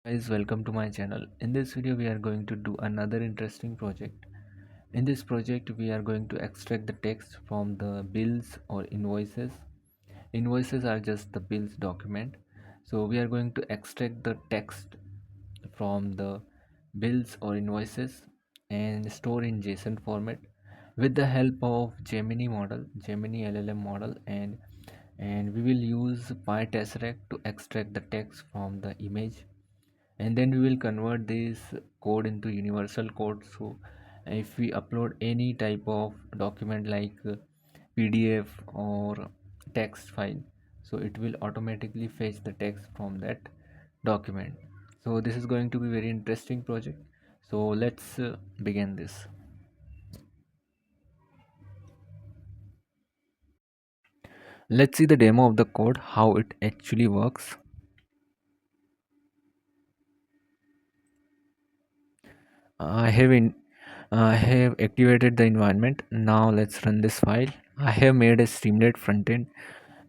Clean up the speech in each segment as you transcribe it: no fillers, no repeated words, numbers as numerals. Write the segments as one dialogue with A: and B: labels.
A: Guys, welcome to my channel. In this video we are going to do another interesting project. In this project we are going to extract the text from the bills or invoices. Invoices are just the bills document, so we are going to extract the text from the bills or invoices and store in JSON format with the help of Gemini LLM model, and we will use Pytesseract to extract the text from the image, and then we will convert this code into universal code. So if we upload any type of document like PDF or text file, so it will automatically fetch the text from that document. So this is going to be very interesting project, so let's begin this. Let's see the demo of the code, how it actually works. I have activated the environment. Now let's run this file. I have made a Streamlit frontend,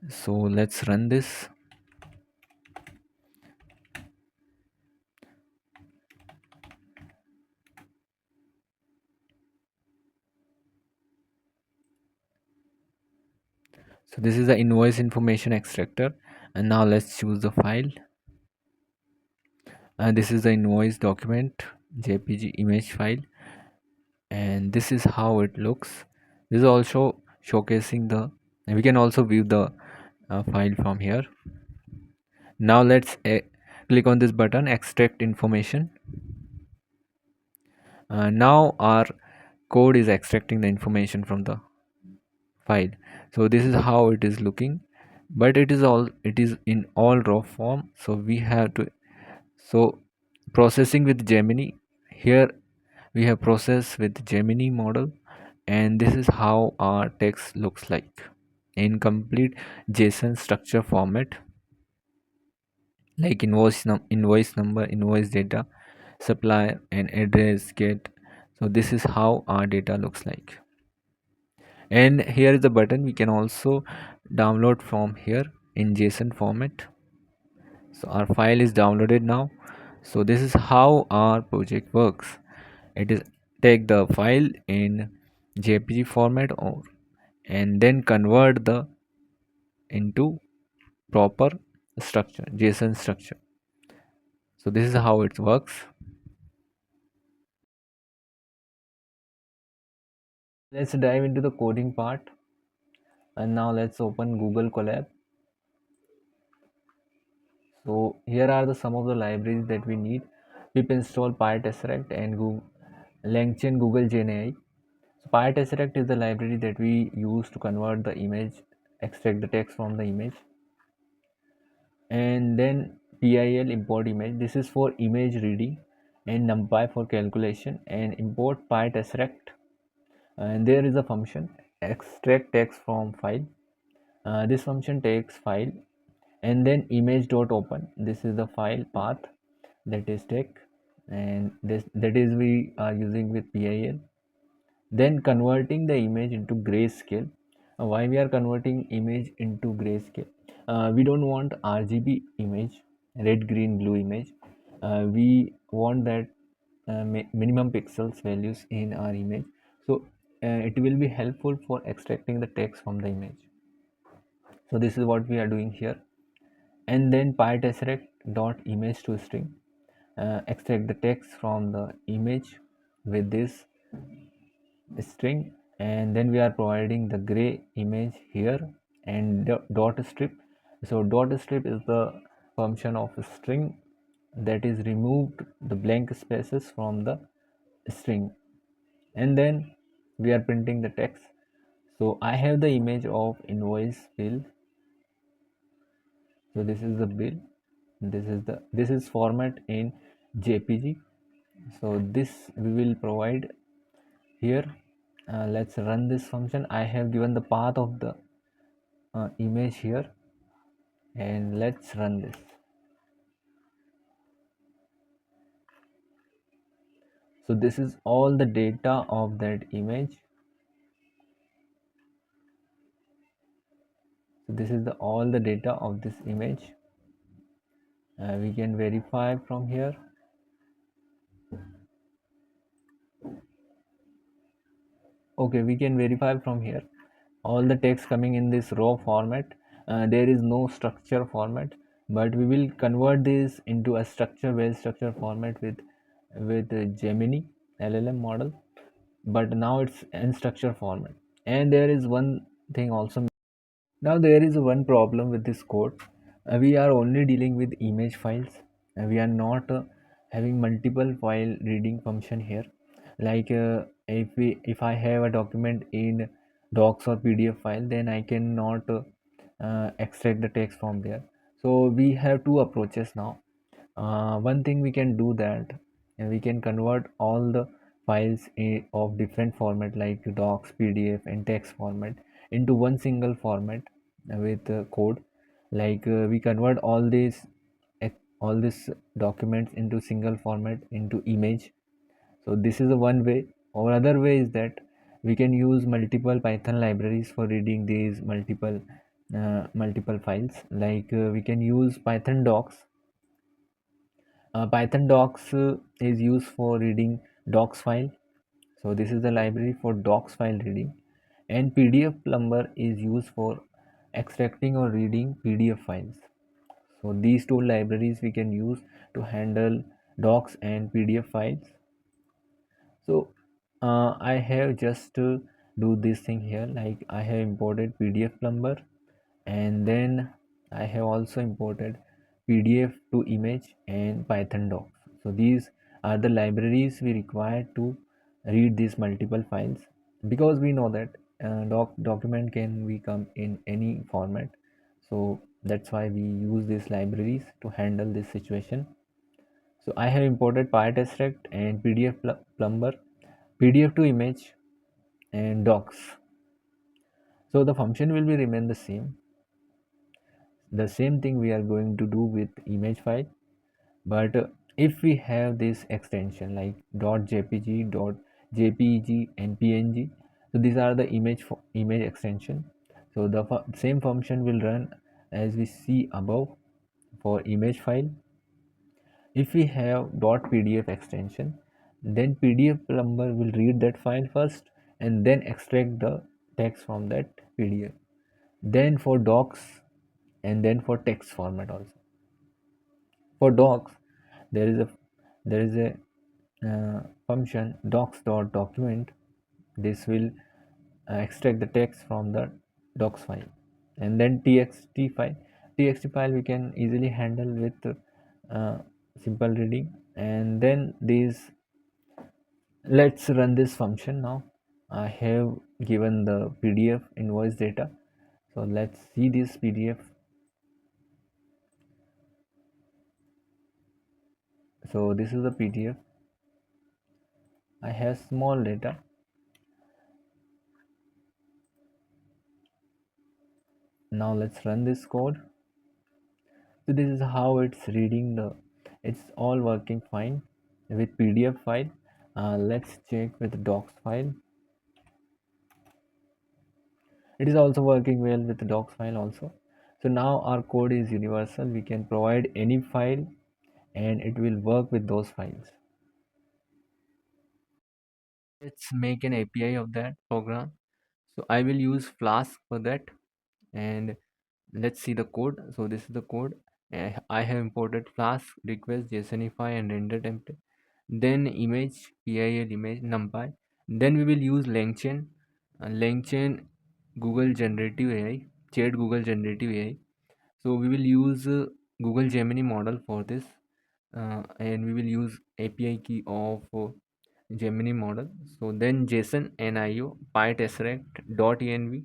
A: so let's run this. So this is the invoice information extractor, and now let's choose the file. This is the invoice document JPG image file, and this is how it looks. This is also showcasing the, and we can also view the file from here. Now let's click on this button, extract information. Now our code is extracting the information from the file. So this is how it is looking, but it is in all raw form, so we have to, so processing with Gemini. Here we have processed with Gemini model, and this is how our text looks like in complete JSON structure format, like invoice number, invoice data, supplier, and address get. So this is how our data looks like, and here is the button. We can also download from here in JSON format. So our file is downloaded now. So this is how our project works. It is take the file in JPG format, or and then convert the into proper structure, JSON structure. So this is how it works. Let's dive into the coding part, and now let's open Google Colab. So here are the some of the libraries that we need. Pip install Pytesseract and Google LangChain Google GenAI. So Pytesseract is the library that we use to convert the image, extract the text from the image, and then PIL import image. This is for image reading, and NumPy for calculation, and import Pytesseract. And there is a function extract text from file. This function takes file, and then image.open. This is the file path that is take, and this that is we are using with PIL. Then converting the image into grayscale. Why we are converting image into grayscale? We don't want RGB image, red green blue image. We want that minimum pixels values in our image. So it will be helpful for extracting the text from the image. So this is what we are doing here. And then pytesseract dot image to string, extract the text from the image with this string, and then we are providing the gray image here, and dot strip. So dot strip is the function of a string that is removed the blank spaces from the string, and then we are printing the text. So I have the image of invoice bill. So this is the bill, this is format in JPG. So this we will provide here. Let's run this function. I have given the path of the image here, and let's run this. So this is all the data of that image. So this is the all the data of this image, We can verify from here. Okay, we can verify from here all the text coming in this raw format. There is no structure format, but we will convert this into a structure based structure format with Gemini LLM model, but now it's in structure format. And there is one thing also. Now there is one problem with this code. We are only dealing with image files. We are not having multiple file reading function here. Like if I have a document in docs or PDF file, then I cannot extract the text from there. So we have two approaches now. One thing we can do that, and we can convert all the files of different format like docs, PDF and text format into one single format with code. Like we convert all these documents into single format into image. So this is the one way. Or other way is that we can use multiple Python libraries for reading these multiple files. Like we can use python-docx. Python-docx is used for reading docs file. So this is the library for docs file reading, and PDFPlumber is used for extracting or reading PDF files. So these two libraries we can use to handle docs and PDF files. So I have just to do this thing here. Like I have imported PDFPlumber, and then I have also imported PDF to image and python-docx. So these are the libraries we require to read these multiple files, because we know that document can become in any format. So that's why we use these libraries to handle this situation. So I have imported Pytesseract and PDFPlumber, PDF to image and docs. So the function will be remain the same. The same thing we are going to do with image file, but if we have this extension like .jpg, .jpeg and png, so these are the image extension. So the same function will run as we see above for image file. If we have .pdf extension, then pdfplumber will read that file first and then extract the text from that pdf, then for docs, and then for text format also. For docs, there is a function docs.document. This will extract the text from the docs file, and then txt file we can easily handle with simple reading. And then these, let's run this function now. I have given the pdf invoice data, so let's see this pdf. So this is the pdf. I have small data. Now let's run this code. So this is how it's reading the, it's all working fine with pdf file. Let's check with docs file. It is also working well with the docs file also. So now our code is universal. We can provide any file and it will work with those files. Let's make an API of that program. So I will use Flask for that, and let's see the code. So this is the code. I have imported Flask request JSONify and render template, then image PIL image numpy. Then we will use LangChain Google Generative AI, Chat Google Generative AI. So we will use Google Gemini model for this, and we will use API key of Gemini model. So then JSON NIO Pytesseract .env.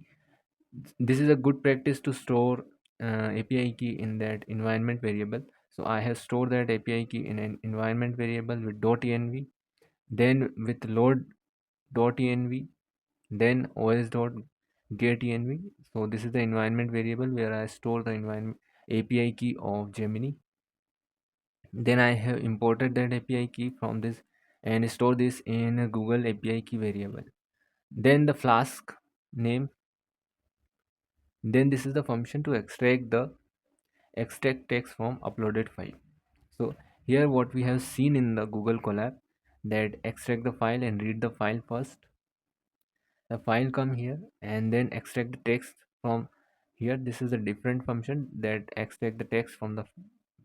A: This is a good practice to store API key in that environment variable. So I have stored that API key in an environment variable with .env, then with load.env, then os.getEnv. So this is the environment variable where I store the environment API key of Gemini. Then I have imported that API key from this and store this in a Google API key variable. Then the Flask name. Then this is the function to extract text from uploaded file. So here what we have seen in the Google Colab, that extract the file and read the file first. The file come here and then extract the text from here. This is a different function that extract the text from the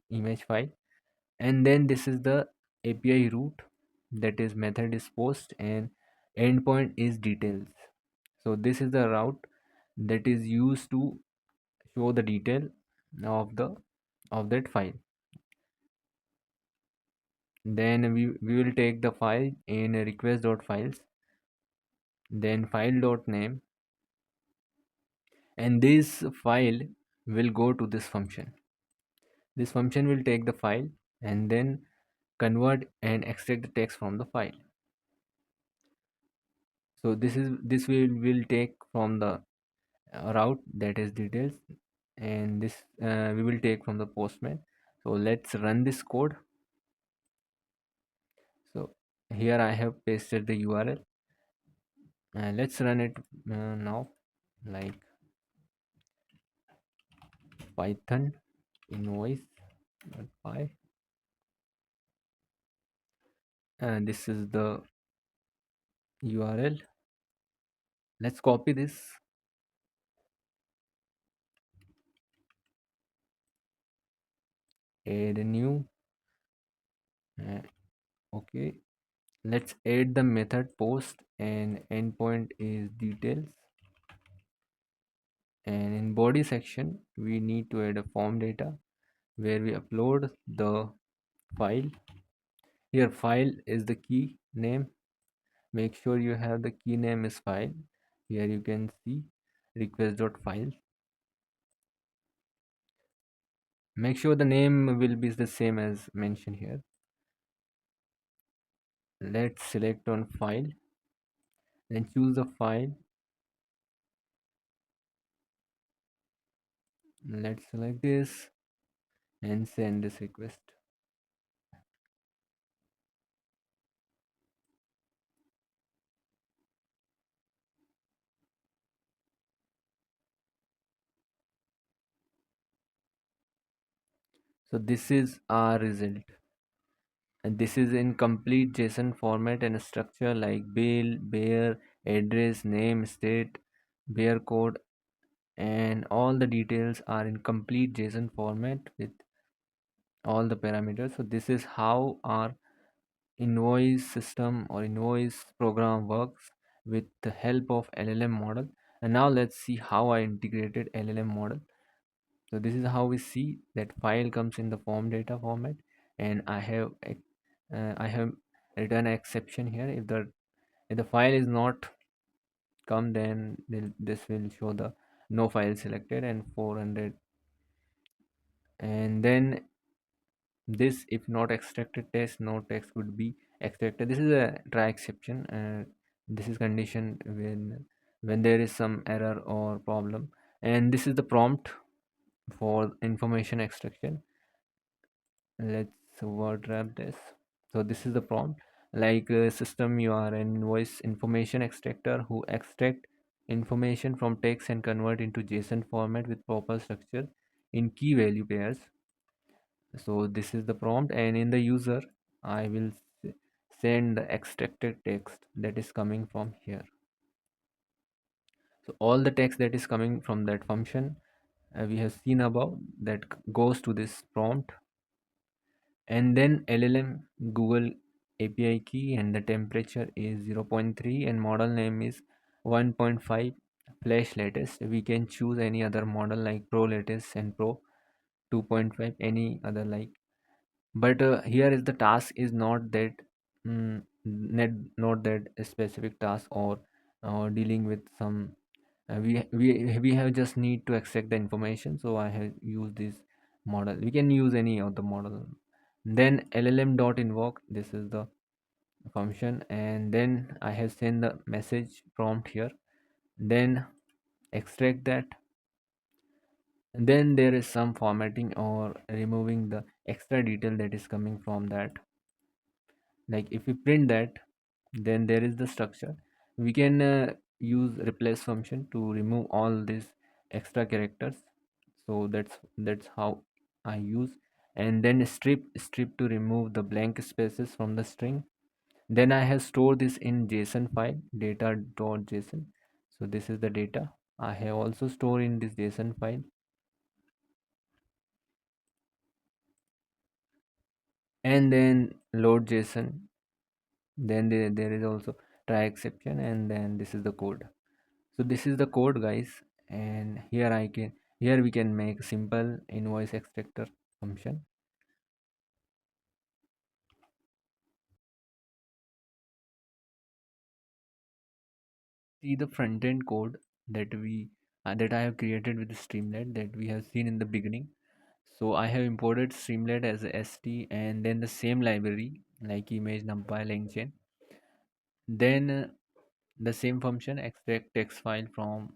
A: image file. And then this is the API route, that is method is post and endpoint is details. So this is the route that is used to show the detail of the of that file. Then we will take the file in request.files, then file.name, and this file will go to this function. This function will take the file and then convert and extract the text from the file. So this will take from the route, that is details, and this we will take from the postman. So let's run this code. So here I have pasted the URL, and let's run it now, like python invoice.py, and this is the URL. Let's copy this, add a new, uh, okay. Let's add the method post and endpoint is details, and in body section we need to add a form data where we upload the file. Here file is the key name. Make sure you have the key name is file. Here you can see request.file. Make sure the name will be the same as mentioned here. Let's select on file, then choose the file. Let's select this and send this request. So this is our result, and this is in complete JSON format and structure like bill, bear, address, name, state, bear code, and all the details are in complete JSON format with all the parameters. So this is how our invoice system or invoice program works with the help of LLM model. And now let's see how I integrated LLM model. So this is how we see that file comes in the form data format, and I have written an exception here. If the file is not come, then this will show the no file selected and 400. And then this, if not extracted text, no text would be extracted. This is a try exception, and this is condition when there is some error or problem. And this is the prompt for information extraction. Let's word wrap this. So this is the prompt, like system, you are an invoice information extractor who extract information from text and convert into JSON format with proper structure in key value pairs. So this is the prompt, and in the user I will send the extracted text that is coming from here. So all the text that is coming from that function we have seen above, that goes to this prompt. And then LLM Google API key, and the temperature is 0.3 and model name is 1.5 flash latest. We can choose any other model like pro latest and pro 2.5, any other like. But here is the task is not that not that specific task, or dealing with some we have just need to extract the information. So I have used this model. We can use any of the model. Then LLM dot invoke, this is the function, and then I have sent the message prompt here, then extract that. And then there is some formatting or removing the extra detail that is coming from that. Like if we print that, then there is the structure. We can use replace function to remove all these extra characters. So that's how I use and then strip to remove the blank spaces from the string. Then I have stored this in JSON file, data.json. So this is the data I have also stored in this JSON file. And then load JSON. Then there is also try exception, and then this is the code. So this is the code, guys, and here we can make simple invoice extractor function. See the front end code that that I have created with Streamlit that we have seen in the beginning. So I have imported Streamlit as a st, and then the same library like image, numpy, langchain. Then the same function extract text from file.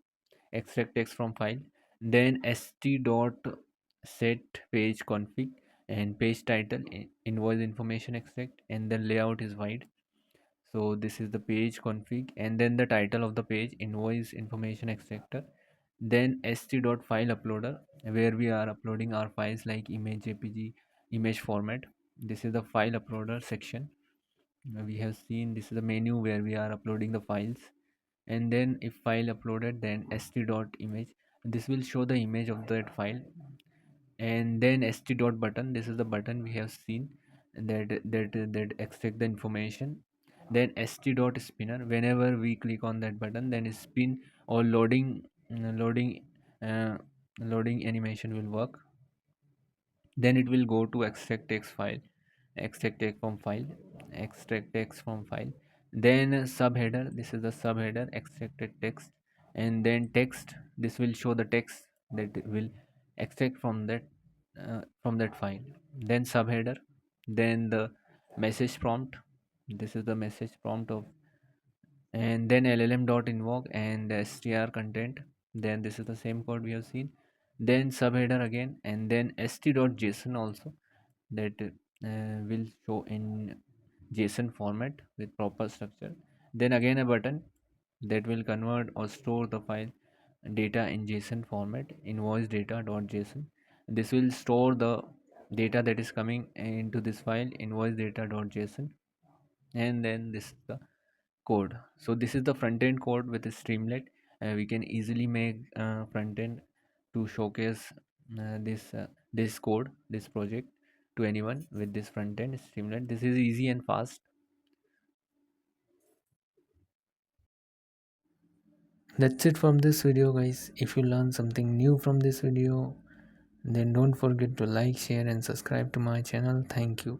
A: Then st dot set page config and page title, invoice information extract, and the layout is wide. So this is the page config, and then the title of the page, invoice information extractor. Then st dot file uploader, where we are uploading our files like image, jpg, image format. This is the file uploader section. We have seen this is the menu where we are uploading the files. And then if file uploaded, then st dot image, this will show the image of that file. And then st dot button, this is the button we have seen that extract the information. Then st dot spinner, whenever we click on that button, then spin or uh, loading animation will work. Then it will go to extract text file, extract text from file, extract text from file. Then subheader, this is the subheader, extracted text. And then text, this will show the text that it will extract from that file. Then subheader, then the message prompt, this is the message prompt of. And then llm dot invoke and the str content, then this is the same code we have seen. Then subheader again, and then st.json also, that will show in JSON format with proper structure. Then again a button that will convert or store the file data in JSON format, invoice data.json. This will store the data that is coming into this file, invoice data.json. And then this is the code. So this is the front end code with the Streamlit. We can easily make front end to showcase this code, this project, to anyone with this front end Streamlit. This is easy and fast. That's it from this video, guys. If you learned something new from this video, then don't forget to like, share and subscribe to my channel. Thank you.